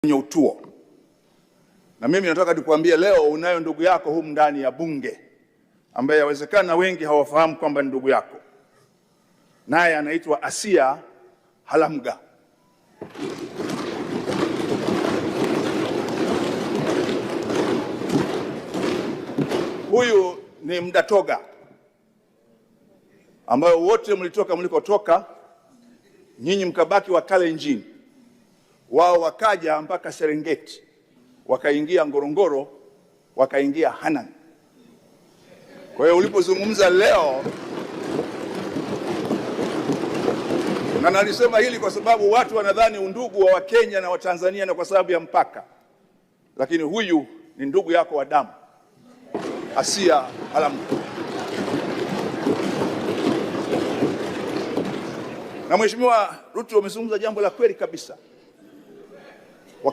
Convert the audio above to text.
kwenye utuo. Na mimi nataka nikuambie leo, unayo ndugu yako humu ndani ya bunge ambaye yawezekana wengi hawafahamu kwamba ni ndugu yako, naye anaitwa Asia Halamga. Huyu ni Mdatoga ambayo wote mlitoka mlikotoka, nyinyi mkabaki wa Kalenjin, wao wakaja mpaka Serengeti, wakaingia Ngorongoro, wakaingia Hanang. Kwa hiyo ulipozungumza leo, na nalisema hili kwa sababu watu wanadhani undugu wa Wakenya na Watanzania na kwa sababu ya mpaka, lakini huyu ni ndugu yako wa damu, Asia Halamga. Na Mheshimiwa Ruto amezungumza jambo la kweli kabisa.